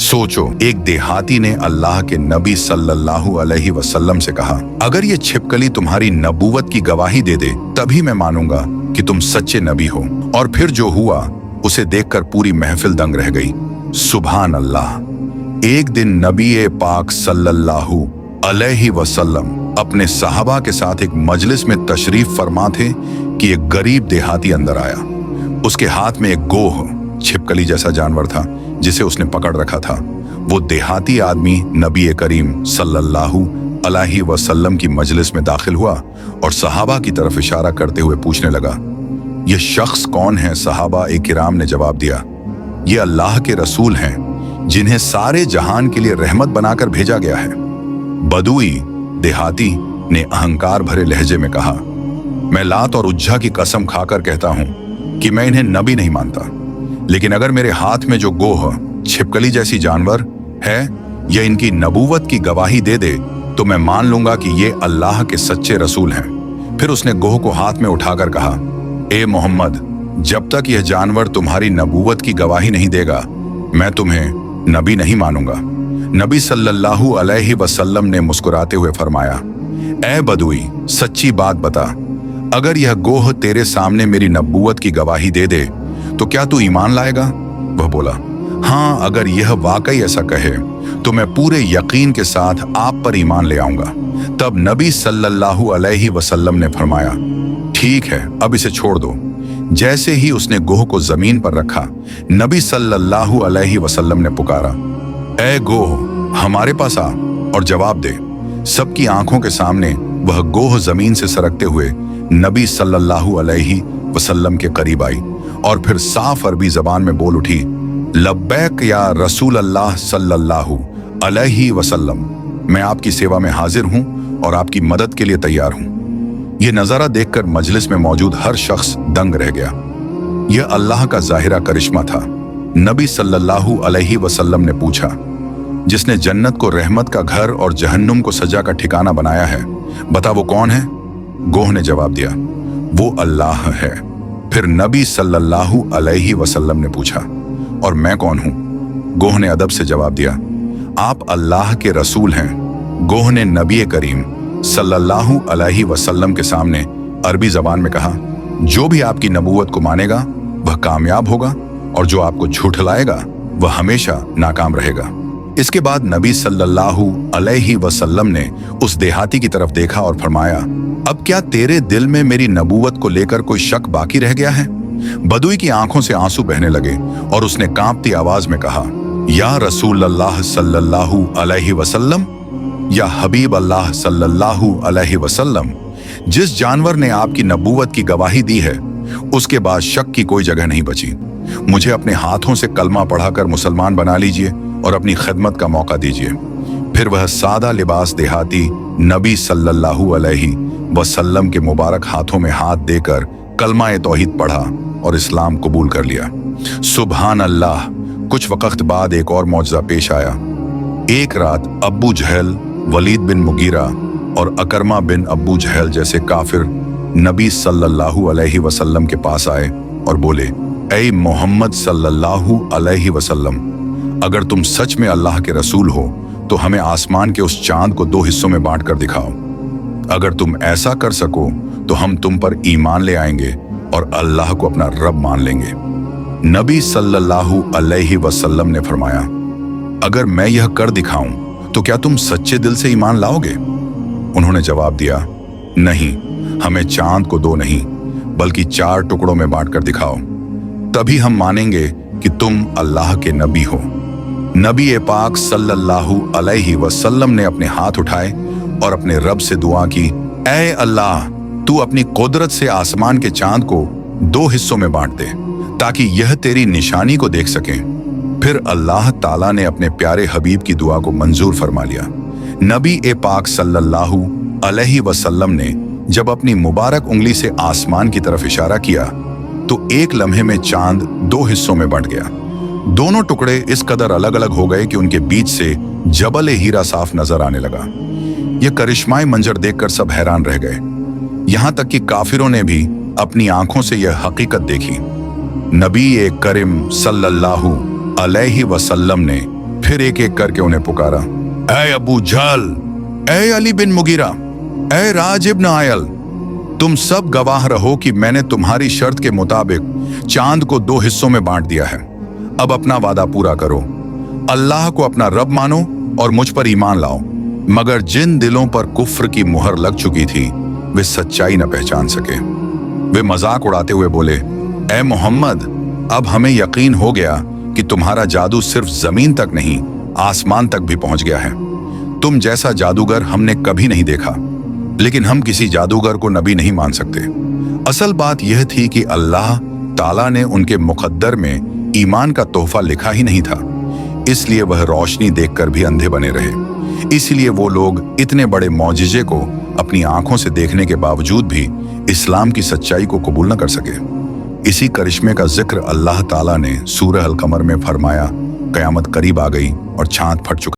सोचो, एक देहाती ने अल्लाह के नबी सल्लल्लाहु अलैहि वसल्लम से कहा, अगर ये छिपकली तुम्हारी नबूवत की गवाही दे दे तभी मैं मानूंगा कि तुम सच्चे नबी हो। और फिर जो हुआ उसे देखकर पूरी महफिल दंग रह गई। सुभान अल्लाह। एक दिन नबी पाक सल्लल्लाहु अलैहि वसल्लम अपने सहाबा के साथ एक मजलिस में तशरीफ फरमा थे कि एक गरीब देहाती अंदर आया। उसके हाथ में एक गोह, छिपकली जैसा जानवर था जिसे उसने पकड़ रखा था। वो देहाती आदमी नबी करीम सल्लल्लाहु अलैहि वसल्लम की मजलिस में दाखिल हुआ और सहाबा की तरफ इशारा करते हुए पूछने लगा, ये शख्स कौन है? सहाबा किराम ने जवाब दिया, ये अल्लाह के रसूल हैं जिन्हें सारे जहान के लिए रहमत बनाकर भेजा गया है। बदुई देहाती ने अहंकार भरे लहजे में कहा, मैं लात और उज्जा की कसम खाकर कहता हूं कि मैं इन्हें नबी नहीं मानता, लेकिन अगर मेरे हाथ में जो गोह, छिपकली जैसी जानवर है, यह इनकी नबूवत की गवाही दे दे तो मैं मान लूंगा कि ये अल्लाह के सच्चे रसूल हैं। फिर उसने गोह को हाथ में उठाकर कहा, ए मोहम्मद, जब तक यह जानवर तुम्हारी नबूवत की गवाही नहीं देगा मैं तुम्हें नबी नहीं मानूंगा। नबी सल्लल्लाहु अलैहि वसल्लम ने मुस्कुराते हुए फरमाया, ए बदुई, सच्ची बात बता, अगर यह गोह तेरे सामने मेरी नबूवत की गवाही दे दे तो क्या तू ईमान लाएगा? वह बोला, हाँ, अगर यह वाकई ऐसा कहे तो मैं पूरे यकीन के साथ आप पर ईमान ले आऊंगा। तब नबी सल्लल्लाहु अलैहि वसल्लम ने फरमाया, ठीक है, अब इसे छोड़ दो। जैसे ही उसने गोह को जमीन पर रखा, नबी सल्लल्लाहु अलैहि वसल्लम ने पुकारा, ए गोह, हमारे पास आ और जवाब दे। सबकी आंखों के सामने वह गोह जमीन से सरकते हुए नबी सल्लल्लाहु अलैहि वसल्लम के करीब आई और फिर साफ अरबी जबान में बोल उठी, लब्बैक या रसूल अल्लाह सल्लल्लाहु अलैहि वसल्लम, मैं आपकी सेवा में हाजिर हूं और आपकी मदद के लिए तैयार हूं। यह नजारा देखकर मजलिस में मौजूद हर शख्स दंग रह गया। यह अल्लाह का जाहिरा करिश्मा था। नबी सल्लल्लाहु अलैहि वसल्लम ने पूछा, जिसने जन्नत को रहमत का घर और जहन्नुम को सजा का ठिकाना बनाया है, बता वो कौन है? गोह ने जवाब दिया, वो अल्लाह है। फिर नबी सल्लल्लाहु अलैहि वसल्लम ने पूछा, और मैं कौन हूं? गोह ने अदब से जवाब दिया, आप अल्लाह के रसूल हैं। गोह ने नबी करीम सल्लल्लाहु अलैहि वसल्लम के सामने अरबी जबान में कहा, जो भी आपकी नबूवत को मानेगा वह कामयाब होगा और जो आपको झूठलाएगा वह हमेशा नाकाम रहेगा। इसके बाद नबी सल्लल्लाहु अलैहि वसल्लम ने उस देहाती की तरफ देखा और फरमाया, अब क्या तेरे दिल में मेरी नबूवत को लेकर कोई शक बाकी रह गया है? बदुई की आंखों से आंसू बहने लगे और उसने कांपती आवाज में कहा, या रसूल अल्लाह सल्लल्लाहु अलैहि वसल्लम, या हबीब अल्लाह सल्लल्लाहु अलैहि वसल्लम, जिस जानवर ने आपकी नबूवत की गवाही दी है उसके बाद शक की कोई जगह नहीं बची। मुझे अपने हाथों से कलमा पढ़ाकर मुसलमान बना लीजिए और अपनी खिदमत का मौका दीजिए। फिर वह सादा लिबास देहाती नबी सल्लल्लाहु अलैहि वसल्लम के मुबारक हाथों में हाथ देकर कलमा तौहीद पढ़ा और इस्लाम कबूल कर लिया। सुभान अल्लाह। कुछ वक्त बाद एक और मौजज़ा पेश आया। एक रात अब्बू जहल, वलीद बिन मुगीरा और अकरमा बिन अब्बू जहल जैसे काफिर नबी सल्लल्लाहु अलैहि वसल्लम के पास आए और बोले, ऐ मोहम्मद सल्लल्लाहु अलैहि वसल्लम, अगर तुम सच में अल्लाह के रसूल हो तो हमें आसमान के उस चांद को दो हिस्सों में बांट कर दिखाओ। अगर तुम ऐसा कर सको तो हम तुम पर ईमान ले आएंगे और अल्लाह को अपना रब मान लेंगे। नबी सल्लल्लाहु अलैहि वसल्लम ने फरमाया, अगर मैं यह कर दिखाऊं तो क्या तुम सच्चे दिल से ईमान लाओगे? उन्होंने जवाब दिया, नहीं, हमें चांद को दो नहीं बल्कि 4 टुकड़ों में बांट कर दिखाओ, तभी हम मानेंगे कि तुम अल्लाह के नबी हो। नबी पाक सल्लल्लाहु अलैहि वसल्लम ने अपने हाथ उठाए और अपने रब से दुआ की, ऐ अल्लाह, तू अपनी कुदरत से आसमान के चांद को 2 हिस्सों में बांट दे ताकि यह तेरी निशानी को देख सकें। फिर अल्लाह ताला ने अपने प्यारे हबीब की दुआ को मंजूर फरमा लिया। नबी पाक सल्लल्लाहु अलैहि वसल्लम ने जब अपनी मुबारक उंगली से आसमान की तरफ इशारा किया तो एक लम्हे में चांद 2 हिस्सों में बंट गया। दोनों टुकड़े इस कदर अलग अलग हो गए कि उनके बीच से जबल हीरा साफ नजर आने लगा। यह करिश्माई मंजर देखकर सब हैरान रह गए, यहां तक कि काफिरों ने भी अपनी आंखों से यह हकीकत देखी। नबी करीम सल्लल्लाहु अलैहि वसल्लम ने फिर एक एक करके उन्हें पुकारा, ऐ अबू जहल, ऐ अली बिन मुगीरा, ऐ राज इब्न आयल, तुम सब गवाह रहो कि मैंने तुम्हारी शर्त के मुताबिक चांद को 2 हिस्सों में बांट दिया है। अब अपना वादा पूरा करो, अल्लाह को अपना रब मानो और मुझ पर ईमान लाओ। मगर जिन दिलों पर कुफ्र की मुहर लग चुकी थी वे सच्चाई न पहचान सके। वे मजाक उड़ाते हुए बोले, ऐ मोहम्मद, अब हमें यकीन हो गया कि तुम्हारा जादू सिर्फ जमीन तक नहीं आसमान तक भी पहुंच गया है। तुम जैसा जादूगर हमने कभी नहीं देखा, लेकिन हम किसी जादूगर को नबी नहीं मान सकते। असल बात यह थी कि अल्लाह ताला ने उनके मुकद्दर में ईमान का तोहफा लिखा ही नहीं था, इसलिए वह रोशनी देखकर भी अंधे बने रहे। इसलिए वो लोग इतने बड़े मौजिजे को अपनी आंखों से देखने के बावजूद भी इस्लाम की सच्चाई को कबूल न कर सके। इसी करिश्मे का जिक्र अल्लाह ताला ने सूरह अल कमर में फरमाया, क़यामत करीब आ गई और चांद फट चुका।